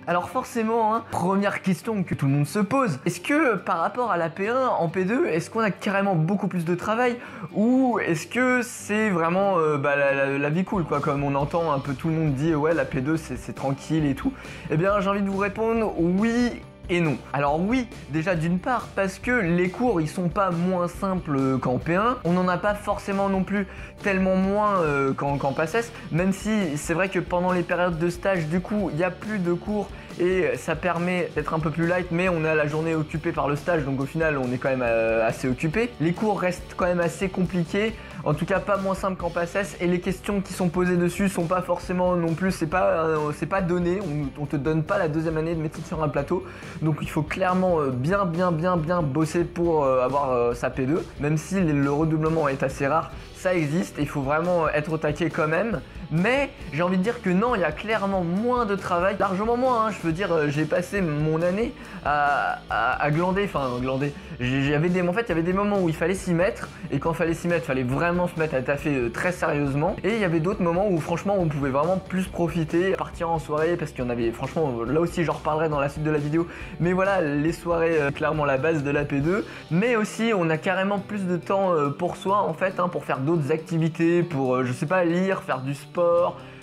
Alors forcément, hein, première question que tout le monde se pose, est-ce que par rapport à la P1 en P2, est-ce qu'on a carrément beaucoup plus de travail ou est-ce que c'est vraiment la vie cool quoi, comme on entend un peu tout le monde dit ouais la P2 c'est tranquille et tout. Eh bien j'ai envie de vous répondre oui et non. Alors oui, déjà d'une part parce que les cours ils sont pas moins simples qu'en P1, on n'en a pas forcément non plus tellement moins qu'en PACES, même si c'est vrai que pendant les périodes de stage du coup il y a plus de cours et ça permet d'être un peu plus light, mais on a la journée occupée par le stage, donc au final on est quand même assez occupé. Les cours restent quand même assez compliqués, en tout cas pas moins simple qu'en PACES, et les questions qui sont posées dessus sont pas forcément non plus, c'est pas donné, on te donne pas la deuxième année de médecine sur un plateau, donc il faut clairement bien bosser pour avoir sa P2, même si le redoublement est assez rare, ça existe, il faut vraiment être au taquet quand même. Mais j'ai envie de dire que non, il y a clairement moins de travail, largement moins, hein. Je veux dire, j'ai passé mon année à glander, il y avait des moments où il fallait s'y mettre, et quand il fallait s'y mettre, il fallait vraiment se mettre à taffer très sérieusement, et il y avait d'autres moments où franchement on pouvait vraiment plus profiter, partir en soirée, parce qu'il y en avait, franchement, là aussi j'en reparlerai dans la suite de la vidéo, mais voilà, les soirées, clairement la base de la P2, mais aussi on a carrément plus de temps pour soi en fait, hein, pour faire d'autres activités, pour, je sais pas, lire, faire du sport,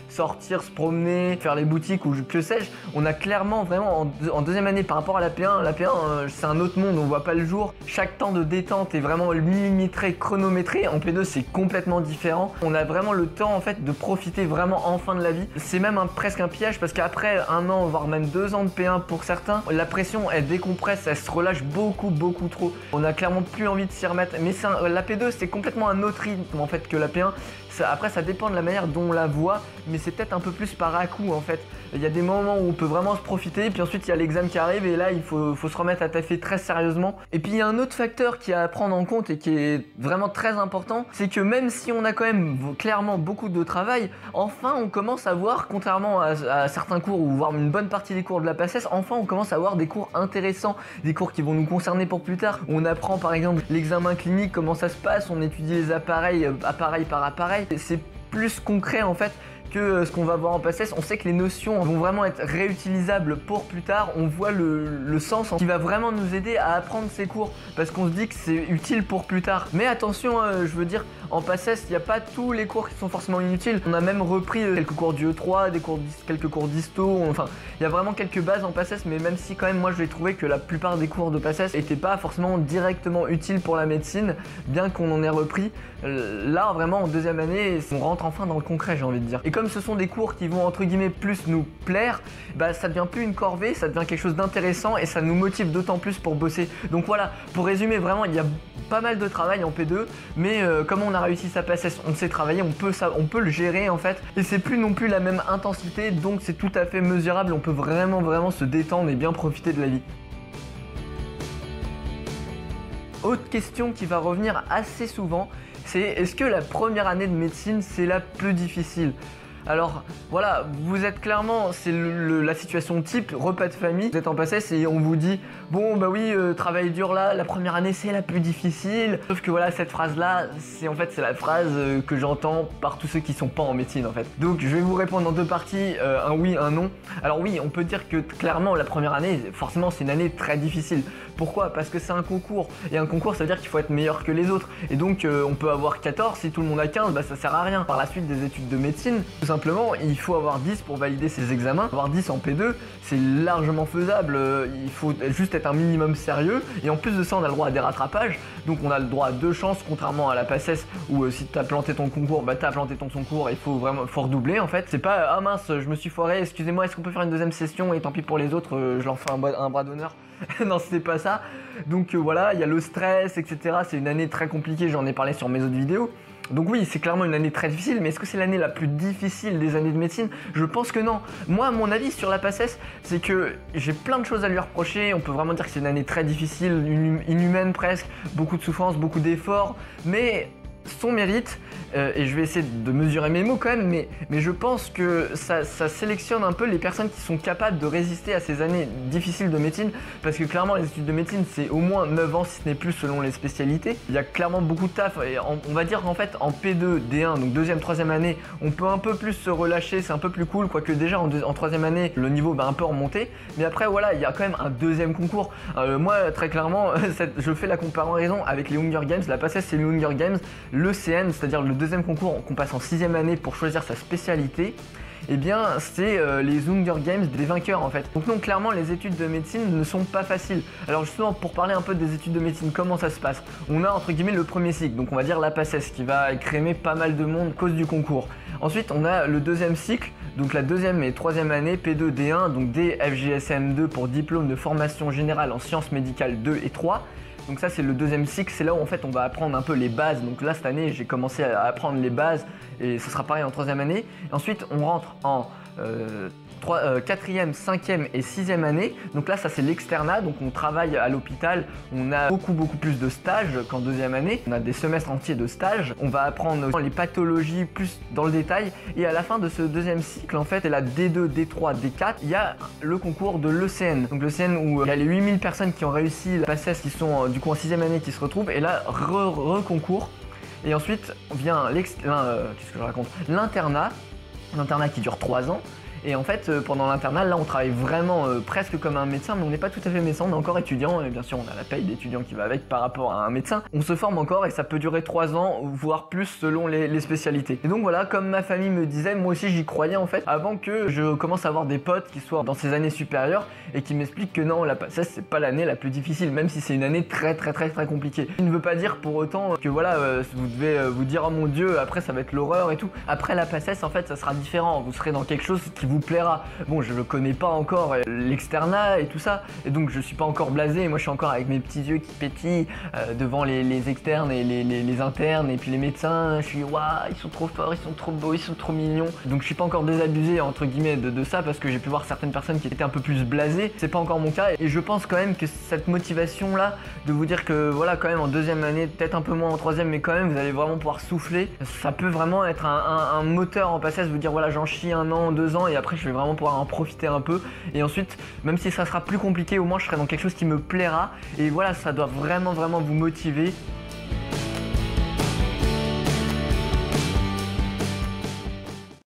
sortir, se promener, faire les boutiques ou que sais-je. On a clairement vraiment en deuxième année par rapport à la P1 c'est un autre monde, on voit pas le jour. Chaque temps de détente est vraiment millimétré, chronométré. En P2 c'est complètement différent. On a vraiment le temps en fait de profiter vraiment enfin de la vie. C'est même presque un piège parce qu'après un an voire même 2 ans de P1 pour certains, la pression elle décompresse, elle se relâche beaucoup trop. On a clairement plus envie de s'y remettre. Mais la P2 c'est complètement un autre rythme en fait que la P1. Après ça dépend de la manière dont on la voit, mais c'est peut-être un peu plus par à-coup en fait. Il y a des moments où on peut vraiment se profiter, puis ensuite il y a l'examen qui arrive et là il faut se remettre à taffer très sérieusement. Et puis il y a un autre facteur qui est à prendre en compte et qui est vraiment très important, c'est que même si on a quand même clairement beaucoup de travail, enfin on commence à voir, contrairement à certains cours ou voire une bonne partie des cours de la PACES, enfin on commence à avoir des cours intéressants, des cours qui vont nous concerner pour plus tard. On apprend par exemple l'examen clinique, comment ça se passe, on étudie les appareil par appareil. C'est plus concret en fait que ce qu'on va voir en PACES. On sait que les notions vont vraiment être réutilisables pour plus tard, on voit le sens qui va vraiment nous aider à apprendre ces cours parce qu'on se dit que c'est utile pour plus tard. Mais attention, je veux dire, en PACES il n'y a pas tous les cours qui sont forcément inutiles. On a même repris quelques cours du E3, quelques cours d'histo, enfin il y a vraiment quelques bases en PACES, mais même si quand même moi je vais trouver que la plupart des cours de PACES n'étaient pas forcément directement utiles pour la médecine, bien qu'on en ait repris. Là vraiment en deuxième année on rentre enfin dans le concret, j'ai envie de dire. Et comme ce sont des cours qui vont entre guillemets plus nous plaire, bah ça devient plus une corvée, ça devient quelque chose d'intéressant et ça nous motive d'autant plus pour bosser. Donc voilà, pour résumer vraiment, il y a pas mal de travail en P2, mais comme on a réussi sa PACES, on sait travailler, on peut le gérer en fait, et c'est plus non plus la même intensité, donc c'est tout à fait mesurable, on peut vraiment se détendre et bien profiter de la vie. Autre question qui va revenir assez souvent, c'est est-ce que la première année de médecine c'est la plus difficile ? Alors voilà, vous êtes clairement, c'est la situation type, repas de famille, vous êtes en PACES et on vous dit bon bah oui, travail dur là, la première année c'est la plus difficile. Sauf que voilà, cette phrase là, c'est la phrase que j'entends par tous ceux qui sont pas en médecine en fait. Donc je vais vous répondre en deux parties, un oui, un non. Alors oui, on peut dire que clairement la première année, forcément c'est une année très difficile. Pourquoi ? Parce que c'est un concours, et un concours ça veut dire qu'il faut être meilleur que les autres. Et donc on peut avoir 14, si tout le monde a 15, bah ça sert à rien. Par la suite des études de médecine, tout simplement, il faut avoir 10 pour valider ses examens. Avoir 10 en P2, c'est largement faisable, il faut juste être un minimum sérieux, et en plus de ça on a le droit à des rattrapages, donc on a le droit à 2 chances, contrairement à la PACES où si tu as planté ton concours, bah tu as planté ton concours, il faut vraiment redoubler en fait. C'est pas ah mince, je me suis foiré, excusez-moi, est-ce qu'on peut faire une deuxième session et tant pis pour les autres, je leur fais un bras d'honneur. Non, c'est pas ça. Donc voilà, il y a le stress, etc. C'est une année très compliquée, j'en ai parlé sur mes autres vidéos. Donc oui, c'est clairement une année très difficile, mais est-ce que c'est l'année la plus difficile des années de médecine? Je pense que non. Moi, mon avis sur la PACES, c'est que j'ai plein de choses à lui reprocher. On peut vraiment dire que c'est une année très difficile, inhumaine presque, beaucoup de souffrance, beaucoup d'efforts, mais son mérite. Et je vais essayer de mesurer mes mots quand même, mais je pense que ça sélectionne un peu les personnes qui sont capables de résister à ces années difficiles de médecine, parce que clairement les études de médecine c'est au moins 9 ans si ce n'est plus selon les spécialités. Il y a clairement beaucoup de taf, et on va dire qu'en fait en P2, D1, donc deuxième, troisième année, on peut un peu plus se relâcher, c'est un peu plus cool, quoique déjà en troisième année le niveau va un peu remonter, mais après voilà, il y a quand même un deuxième concours. Moi très clairement, je fais la comparaison avec les Hunger Games, la PACES c'est les Hunger Games, le CN, c'est-à-dire le deuxième concours qu'on passe en 6ème année pour choisir sa spécialité, et bien c'est les Hunger Games des vainqueurs en fait. Donc non, clairement les études de médecine ne sont pas faciles. Alors justement pour parler un peu des études de médecine, comment ça se passe? On a entre guillemets le premier cycle, donc on va dire la PACES qui va écrémer pas mal de monde à cause du concours. Ensuite on a le deuxième cycle, donc la deuxième et troisième année, P2, D1, donc DFGSM2 pour diplôme de formation générale en sciences médicales 2 et 3. Donc ça c'est le deuxième cycle, c'est là où en fait on va apprendre un peu les bases. Donc là cette année j'ai commencé à apprendre les bases et ce sera pareil en troisième année. Et ensuite on rentre en 4e, 5e et 6e année. Donc là ça c'est l'externat, donc on travaille à l'hôpital, on a beaucoup plus de stages qu'en deuxième année. On a des semestres entiers de stages, on va apprendre les pathologies plus dans le détail. Et à la fin de ce deuxième cycle en fait, c'est la D2, D3, D4, il y a le concours de l'ECN. Donc l'ECN où il y a les 8000 personnes qui ont réussi la PACES qui sont du coup en 6e année qui se retrouvent, et là reconcours. Et ensuite vient l'internat qui dure 3 ans. Et en fait, pendant l'internat, là, on travaille vraiment presque comme un médecin, mais on n'est pas tout à fait médecin, on est encore étudiant, et bien sûr, on a la paye d'étudiant qui va avec par rapport à un médecin. On se forme encore et ça peut durer 3 ans, voire plus selon les spécialités. Et donc voilà, comme ma famille me disait, moi aussi j'y croyais en fait, avant que je commence à avoir des potes qui soient dans ces années supérieures et qui m'expliquent que non, la PACES, c'est pas l'année la plus difficile, même si c'est une année très compliquée. Ce qui ne veut pas dire pour autant que voilà, vous devez vous dire, oh mon dieu, après ça va être l'horreur et tout. Après la PACES, en fait, ça sera différent, vous serez dans quelque chose qui vous plaira. Bon, je ne connais pas encore l'externat et tout ça, et donc je suis pas encore blasé. Moi je suis encore avec mes petits yeux qui pétillent devant les externes et les internes et puis les médecins. Je suis waouh, ils sont trop forts, ils sont trop beaux, ils sont trop mignons. Donc je suis pas encore désabusé entre guillemets de ça, parce que j'ai pu voir certaines personnes qui étaient un peu plus blasées. C'est pas encore mon cas, et je pense quand même que cette motivation là de vous dire que voilà, quand même en deuxième année, peut-être un peu moins en troisième, mais quand même vous allez vraiment pouvoir souffler, ça peut vraiment être un moteur en PACES, vous dire voilà, j'en chie 1 an, 2 ans et après je vais vraiment pouvoir en profiter un peu. Et ensuite, même si ça sera plus compliqué, au moins je serai dans quelque chose qui me plaira. Et voilà, ça doit vraiment vous motiver.